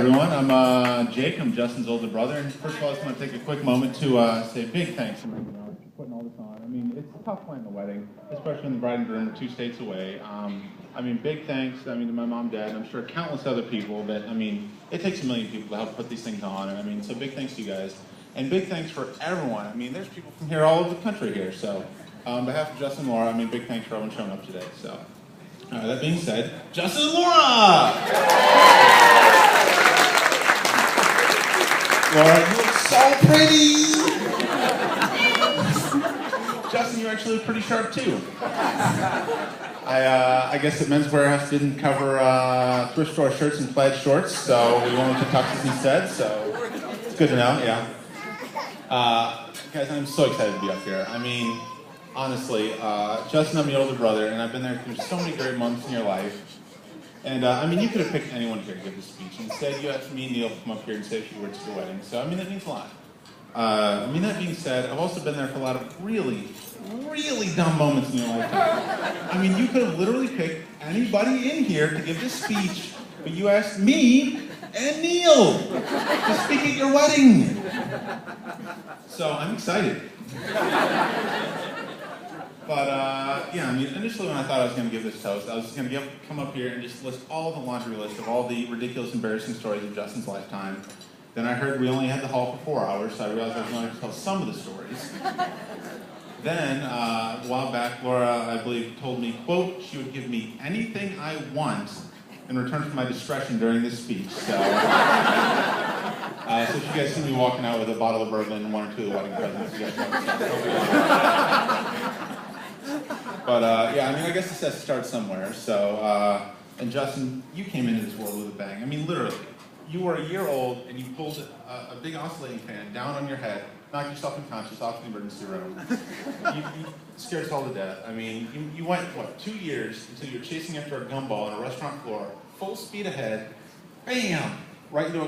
everyone. I'm Jake. I'm Justin's older brother. And first of all, I just want to take a quick moment to say a big thanks for putting all this on. I mean, it's tough planning the wedding, especially when the bride and groom are 2 states away. Big thanks, to my mom, dad, and I'm sure countless other people that, it takes a million people to help put these things on. And so big thanks to you guys. And big thanks for everyone. There's people from here all over the country here. So on behalf of Justin and Laura, big thanks for everyone showing up today. So that being said, Justin and Laura! Laura, you look so pretty! Justin, you actually look pretty sharp too. I guess that Men's Wearhouse didn't cover thrift store shirts and plaid shorts, so we went with the tuxes instead, so it's good to know, yeah. Guys, I'm so excited to be up here. Honestly, Justin, I'm your older brother, and I've been there through so many great moments in your life. And, you could have picked anyone here to give this speech. Instead, you asked me and Neil to come up here and say a few words to the wedding. So, that means a lot. That being said, I've also been there for a lot of really, really dumb moments in your life. You could have literally picked anybody in here to give this speech, but you asked me and Neil to speak at your wedding. So, I'm excited. But, initially when I thought I was going to give this toast, I was just going to come up here and just list all the laundry list of all the ridiculous, embarrassing stories of Justin's lifetime. Then I heard we only had the hall for 4 hours, so I realized I was going to tell some of the stories. Then, a while back, Laura, I believe, told me, quote, she would give me anything I want in return for my discretion during this speech. So if you guys see me walking out with a bottle of bourbon and 1 or 2 of the wedding presents, you guys know what's up. But, I guess this has to start somewhere. So, and Justin, you came into this world with a bang. Literally. You were a year old and you pulled a big oscillating fan down on your head, knocked yourself unconscious off the emergency room. You scared us all to death. You went, 2 years until you were chasing after a gumball on a restaurant floor, full speed ahead, bam! Right into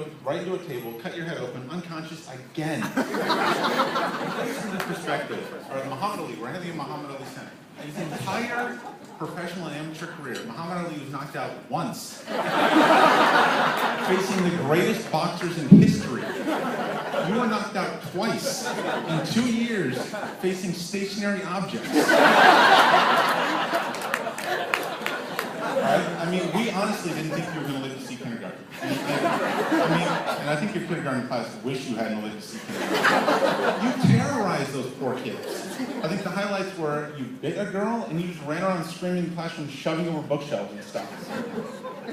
a table, cut your head open, unconscious again. Put this into perspective. All right, Muhammad Ali, we're heading to Muhammad Ali Center. His entire professional and amateur career, Muhammad Ali was knocked out once. Facing the greatest boxers in history. You were knocked out twice in 2 years, facing stationary objects. Right? We honestly didn't think you were going to live to see kindergarten. And I think your kindergarten class wish you hadn't lived to see kindergarten. You terrorized those poor kids. I think the highlights were you bit a girl and you just ran around screaming in the classroom, shoving over bookshelves and stuff. You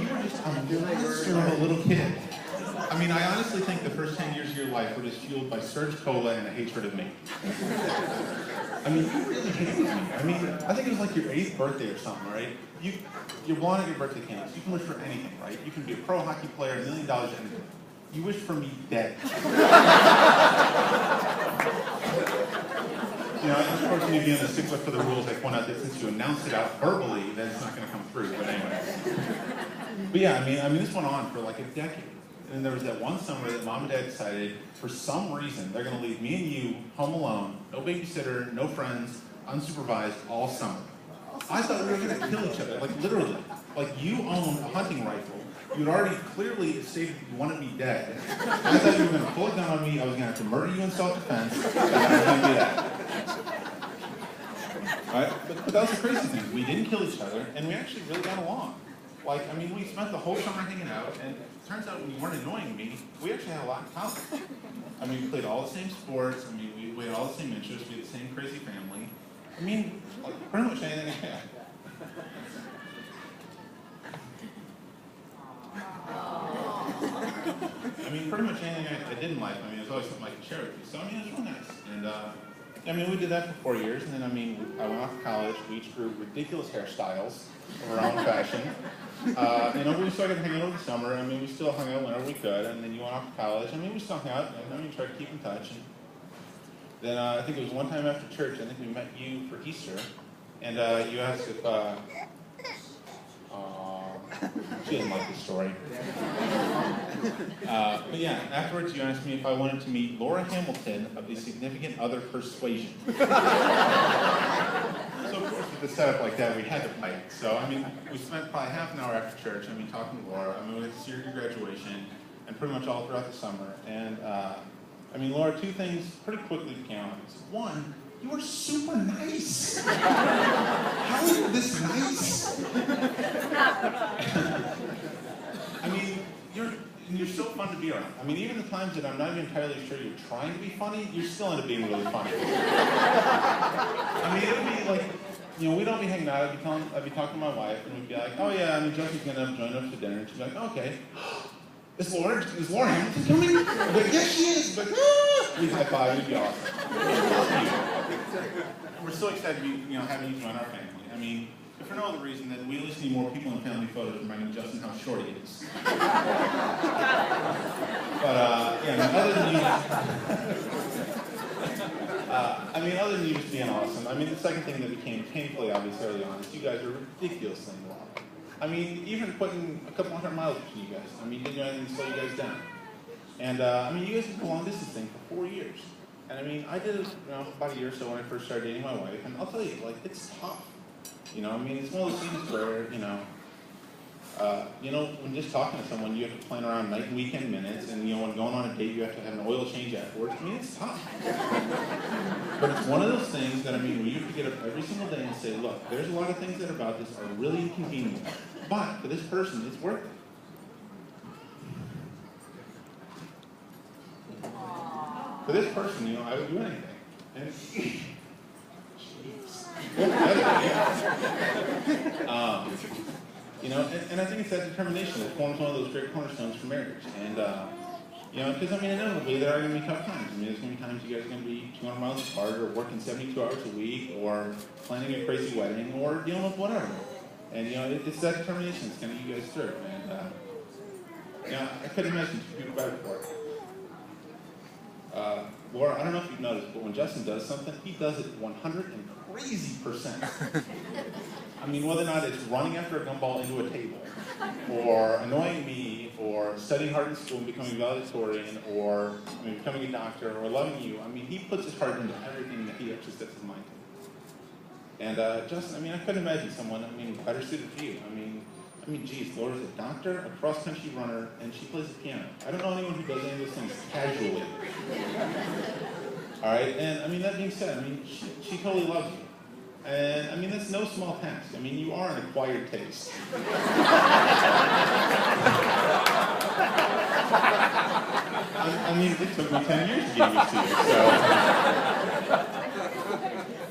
were just a monster of a little kid. I honestly think the first 10 years of your life were just fueled by Serge Cola and a hatred of me. You really hated me. I think it was like your 8th birthday or something, right? You're blowing out your birthday candles. You can wish for anything, right? You can be a pro hockey player, $1 million, anything. You wish for me dead. Of course, when you be on the stickler for the rules, I point out that since you announced it out verbally, then it's not going to come through. But anyway. But yeah, this went on for like a decade. And then there was that one summer that Mom and Dad decided, for some reason, they're going to leave me and you home alone, no babysitter, no friends, unsupervised, all summer. I thought we were going to kill each other, literally. You owned a hunting rifle. You had already clearly stated you wanted me dead. I thought you were going to pull a gun on me, I was going to have to murder you in self-defense, and I was going to do that. Right? But that was the crazy thing. We didn't kill each other, and we actually really got along. We spent the whole summer hanging out, and it turns out when you weren't annoying me, we actually had a lot in common. We played all the same sports, we had all the same interests, we had the same crazy family. Pretty much anything I had. Pretty much anything I did in life, there's always something I could share with you. So, it was really nice. And, we did that for 4 years, and then, I went off to college, we each grew ridiculous hairstyles of our own fashion. We still got to hang out over the summer, we still hung out whenever we could, and then you went off to college, we still hung out, and tried to keep in touch. And then, I think it was one time after church, I think we met you for Easter, and you asked if, she doesn't like this story. But yeah, afterwards you asked me if I wanted to meet Laura Hamilton of the Significant Other Persuasion. So of course the setup like that, we had to fight. So, I mean, we spent probably half an hour after church, I mean, talking to Laura. I mean, we had to see her graduation, and pretty much all throughout the summer. And, I mean, Laura, two things pretty quickly became obvious. One, you were super nice. How are you this nice? I mean, you're so fun to be around. I mean, even the times that I'm not even entirely sure you're trying to be funny, you still end up being really funny. I mean, it would be like, you know, we'd all be hanging out, I'd be talking to my wife, and we'd be like, oh yeah, I mean, Justin's gonna join us for dinner, and she'd be like, okay. Is Laura Hamilton coming? I'd be like, yes, she is. But we'd high five, it'd be awesome. We're so excited to be, you know, having you join our family. I mean, if for no other reason than we at least need more people in family photos reminding Justin how short he is. But yeah, other than you just being awesome, I mean, the second thing that became painfully obvious early on is you guys are ridiculously in love. I mean, even putting a couple 100 miles between you guys, I mean, didn't do anything to slow you guys down. And I mean, you guys did the long distance thing for 4 years. And I mean, I did it, you know, about a year or so when I first started dating my wife, and I'll tell you, like, it's tough. You know, I mean, it's one of those things where, you know, when just talking to someone, you have to plan around night and weekend minutes, and, you know, when going on a date, you have to have an oil change afterwards. I mean, it's tough. But it's one of those things that, I mean, where you have to get up every single day and say, look, there's a lot of things that are about this are really inconvenient, but for this person, it's worth it. For this person, you know, I would do anything. And you know, and I think it's that determination that forms one of those great cornerstones for marriage. And, you know, because, I mean, inevitably there are going to be tough times. I mean, there's going to be times you guys are going to be 200 miles apart, or working 72 hours a week, or planning a crazy wedding, or dealing with whatever. And, you know, it's that determination that's going to get you guys through. And, you know, I couldn't imagine two people better for it. Laura, I don't know if you've noticed, but when Justin does something, he does it 100%. I mean, whether or not it's running after a gumball into a table, or annoying me, or studying hard in school and becoming valedictorian, or becoming a doctor, or loving you, I mean, he puts his heart into everything that he actually sets his mind to. And Justin, I mean, I couldn't imagine someone, I mean, better suited for you. I mean, geez, Laura's a doctor, a cross-country runner, and she plays the piano. I don't know anyone who does any of those things casually. All right, and I mean, that being said, I mean, she totally loves you. And I mean, that's no small task. I mean, you are an acquired taste. I mean, it took me 10 years to get used to you, so.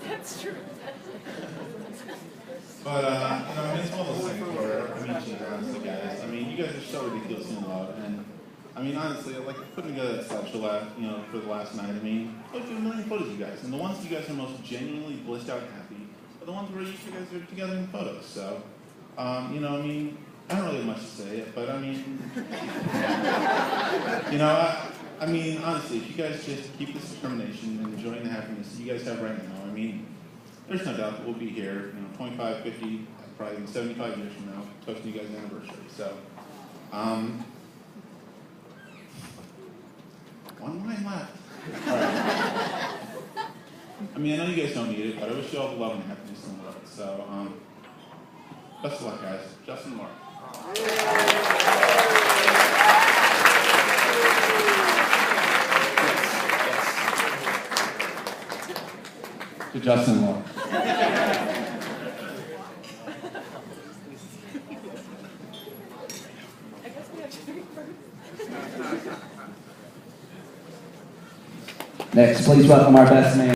That's true. But, you know, I mean, it's one of those things where, I mean, geez, honestly, guys, I mean, you guys are so ridiculously in love, and, I mean, honestly, like, putting together that slideshow, you know, for the last night, I mean, look at a million photos of you guys, and the ones you guys are most genuinely blissed out happy are the ones where you guys are together in photos, so, you know, I mean, I don't really have much to say, but, I mean, you know, I mean, honestly, if you guys just keep this determination and enjoying the happiness that you guys have right now, I mean, there's no doubt that we'll be here, you know, 25, 50, probably even 75 years from now, toasting you guys' anniversary. So, one line left. All right. I mean, I know you guys don't need it, but I wish you all the love and happiness in the world. So, best of luck, guys. Justin, Laura. To Justin and Laura. Next, please welcome our best man.